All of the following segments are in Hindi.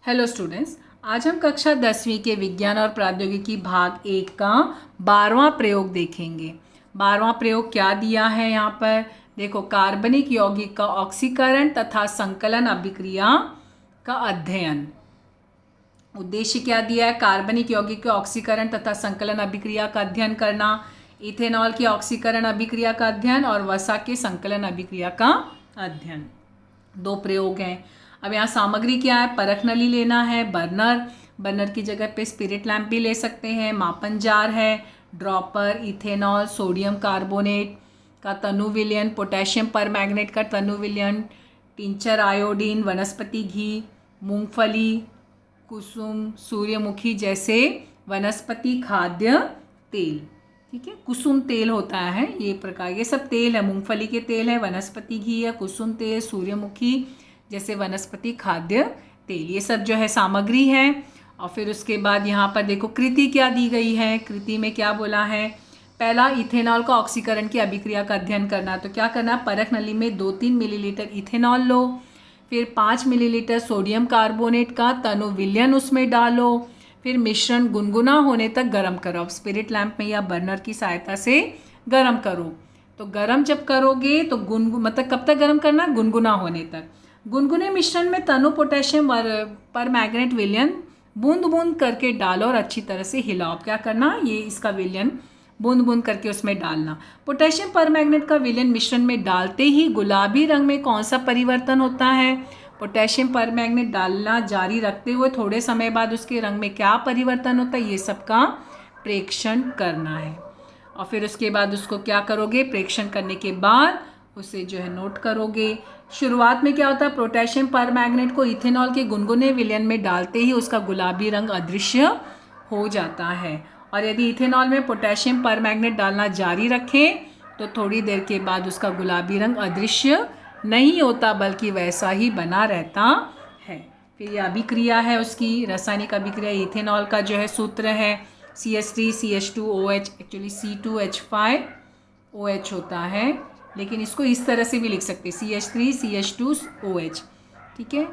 हेलो स्टूडेंट्स, आज हम कक्षा 10वीं के विज्ञान और प्रौद्योगिकी भाग 1 का 12वां प्रयोग देखेंगे। 12वां प्रयोग क्या दिया है यहाँ पर देखो, कार्बनिक यौगिक का ऑक्सीकरण तथा संकलन अभिक्रिया का अध्ययन। उद्देश्य क्या दिया है? कार्बनिक यौगिक के ऑक्सीकरण तथा संकलन अभिक्रिया का अध्ययन करना, इथेनॉल की ऑक्सीकरण अभिक्रिया का अध्ययन और वसा के संकलन अभिक्रिया का अध्ययन। दो प्रयोग हैं। अब यहाँ सामग्री क्या है? परख नली लेना है, बर्नर की जगह पे स्पिरिट लैंप भी ले सकते हैं, मापन जार है, ड्रॉपर, इथेनॉल, सोडियम कार्बोनेट का तनु विलयन, पोटेशियम परमैंगनेट का तनु विलयन, टिंचर आयोडीन, वनस्पति घी, मूंगफली, कुसुम, सूर्यमुखी जैसे वनस्पति खाद्य तेल। ठीक है, कुसुम तेल होता है ये प्रकार, ये सब तेल है, मूंगफली के तेल है, वनस्पति घी है, कुसुम तेल, सूर्यमुखी जैसे वनस्पति खाद्य तेल, ये सब जो है सामग्री है। और फिर उसके बाद यहाँ पर देखो कृति क्या दी गई है। कृति में क्या बोला है? पहला, इथेनॉल का ऑक्सीकरण की अभिक्रिया का अध्ययन करना। तो क्या करना? परख नली में 2-3 मिलीलीटर इथेनॉल लो, फिर 5 मिलीलीटर सोडियम कार्बोनेट का तनु विलयन उसमें डालो, फिर मिश्रण गुनगुना होने तक गर्म करो। अब स्पिरिट लैंप में या बर्नर की सहायता से गर्म करो। तो गर्म जब करोगे तो मतलब कब तक गर्म करना? गुनगुना होने तक। गुनगुने मिश्रण में तनु पोटेशियम और परमैंगनेट विलयन बूंद बूंद करके डालो और अच्छी तरह से हिलाओ। क्या करना? ये इसका विलयन बूंद बूंद करके उसमें डालना। पोटेशियम परमैंगनेट का विलयन मिश्रण में डालते ही गुलाबी रंग में कौन सा परिवर्तन होता है? पोटेशियम परमैंगनेट डालना जारी रखते हुए थोड़े समय बाद उसके रंग में क्या परिवर्तन होता है? ये सबका प्रेक्षण करना है। और फिर उसके बाद उसको क्या करोगे? प्रेक्षण करने के बाद उसे जो है नोट करोगे। शुरुआत में क्या होता है? पोटेशियम परमैंगनेट को इथेनॉल के गुनगुने विलयन में डालते ही उसका गुलाबी रंग अदृश्य हो जाता है। और यदि इथेनॉल में पोटेशियम परमैंगनेट डालना जारी रखें तो थोड़ी देर के बाद उसका गुलाबी रंग अदृश्य नहीं होता बल्कि वैसा ही बना रहता है। फिर यह अभिक्रिया है उसकी, रासायनिक अभिक्रिया। इथेनॉल का जो है सूत्र है CH3CH2OH, एक्चुअली C2H5OH होता है, लेकिन इसको इस तरह से भी लिख सकते हैं CH3CH2OH। ठीक है,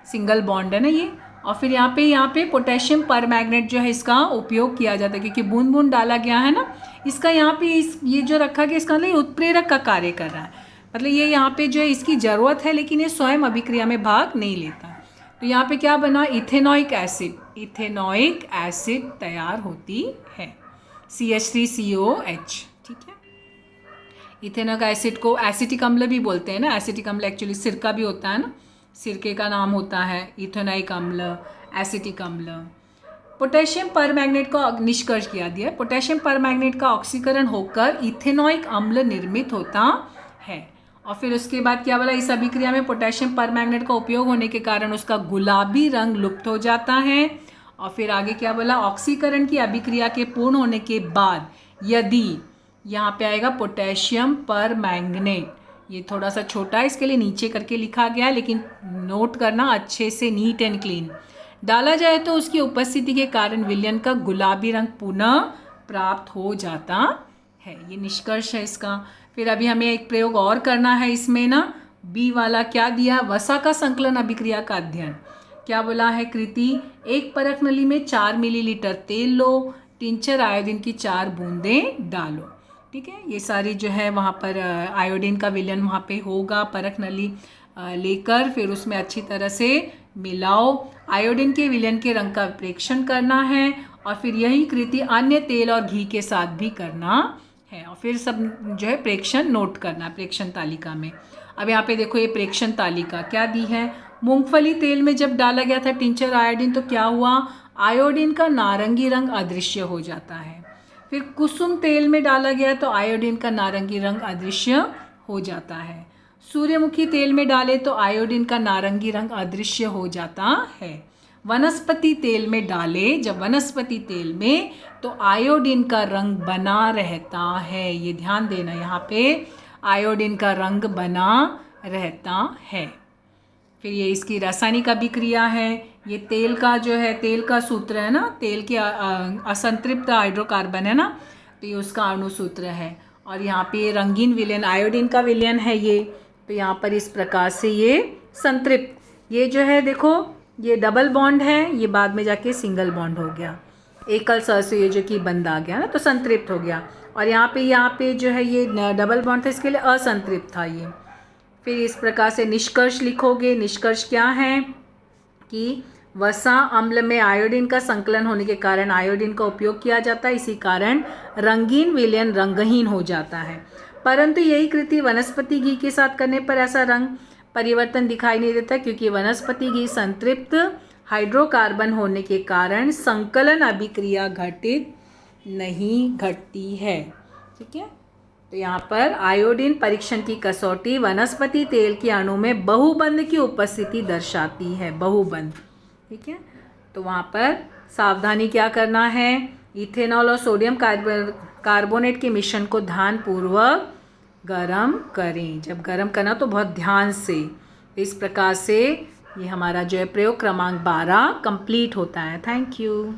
सिंगल बॉन्ड है ना ये। और फिर यहाँ पे पोटेशियम परमैंगनेट जो है इसका उपयोग किया जाता है क्योंकि बूंद बूंद डाला गया है ना इसका। यहाँ पे ये जो रखा गया इसका मतलब उत्प्रेरक का कार्य कर रहा है, मतलब ये यहाँ पे जो है इसकी ज़रूरत है लेकिन ये स्वयं अभिक्रिया में भाग नहीं लेता। तो यहाँ पे क्या बना? इथेनोइक एसिड तैयार होती है, CH3COH। ठीक है, इथेनोइक एसिड को एसिटिक अम्ल भी बोलते हैं ना। एसिटिक अम्ल एक्चुअली सिरका भी होता है ना, सिरके का नाम होता है इथेनोइक अम्ल, एसिटिक अम्ल। पोटेशियम परमैंगनेट का निष्कर्ष किया दिया। पोटेशियम परमैंगनेट का ऑक्सीकरण होकर इथेनोइक अम्ल निर्मित होता है। और फिर उसके बाद क्या बोला? इस अभिक्रिया में पोटेशियम परमैंगनेट का उपयोग होने के कारण उसका गुलाबी रंग लुप्त हो जाता है। और फिर आगे क्या बोला? ऑक्सीकरण की अभिक्रिया के पूर्ण होने के बाद यदि यहाँ पे आएगा पोटेशियम परमैंगनेट, ये थोड़ा सा छोटा है इसके लिए नीचे करके लिखा गया है, लेकिन नोट करना अच्छे से, नीट एंड क्लीन डाला जाए तो उसकी उपस्थिति के कारण विलयन का गुलाबी रंग पुनः प्राप्त हो जाता है। ये निष्कर्ष है इसका। फिर अभी हमें एक प्रयोग और करना है इसमें ना, बी वाला क्या दिया? वसा का संकलन अभिक्रिया का अध्ययन। क्या बोला है? कृति, एक परख नली में 4 मिलीलीटर तेल लो, टिंचर आयोडीन की 4 बूंदें डालो। ठीक है, ये सारी जो है वहाँ पर आयोडीन का विलयन वहाँ पे होगा। परख नली लेकर फिर उसमें अच्छी तरह से मिलाओ। आयोडीन के विलयन के रंग का प्रेक्षण करना है और फिर यही कृति अन्य तेल और घी के साथ भी करना है। और फिर सब जो है प्रेक्षण नोट करना प्रेक्षण तालिका में। अब यहाँ पे देखो ये प्रेक्षण तालिका क्या दी है? मूंगफली तेल में जब डाला गया था टिंचर आयोडीन तो क्या हुआ? आयोडीन का नारंगी रंग अदृश्य हो जाता है। फिर कुसुम तेल में डाला गया तो आयोडीन का नारंगी रंग अदृश्य हो जाता है। सूर्यमुखी तेल में डाले तो आयोडीन का नारंगी रंग अदृश्य हो जाता है। वनस्पति तेल में डाले जब वनस्पति तेल में तो आयोडीन का रंग बना रहता है। ये ध्यान देना, यहाँ पे आयोडीन का रंग बना रहता है। फिर ये इसकी रासायनिक अभिक्रिया है। ये तेल का जो है, तेल का सूत्र है ना, तेल के असंतृप्त हाइड्रोकार्बन है ना, तो ये उसका अणु सूत्र है। और यहाँ पे ये रंगीन विलयन आयोडीन का विलयन है ये, तो यहाँ पर इस प्रकार से ये संतृप्त, ये जो है देखो ये डबल बॉन्ड है, ये बाद में जाके सिंगल बॉन्ड हो गया, एकल सहसंयोजक की बंध आ गया ना, तो संतृप्त हो गया। और यहाँ पे जो है ये डबल बॉन्ड था, इसके लिए असंतृप्त था ये। फिर इस प्रकार से निष्कर्ष लिखोगे। निष्कर्ष क्या है कि वसा अम्ल में आयोडीन का संकलन होने के कारण आयोडीन का उपयोग किया जाता है, इसी कारण रंगीन विलयन रंगहीन हो जाता है। परंतु यही कृति वनस्पति घी के साथ करने पर ऐसा रंग परिवर्तन दिखाई नहीं देता, क्योंकि वनस्पति घी संतृप्त हाइड्रोकार्बन होने के कारण संकलन अभिक्रिया घटित नहीं घटती है। ठीक है, तो यहाँ पर आयोडीन परीक्षण की कसौटी वनस्पति तेल के अणु में बहुबंध की उपस्थिति दर्शाती है, बहुबंध। ठीक है, तो वहाँ पर सावधानी क्या करना है, इथेनॉल और सोडियम कार्बोनेट के मिश्रण को ध्यानपूर्वक गरम करें। जब गरम करना तो बहुत ध्यान से। इस प्रकार से ये हमारा जो है प्रयोग क्रमांक 12 कंप्लीट होता है। Thank you.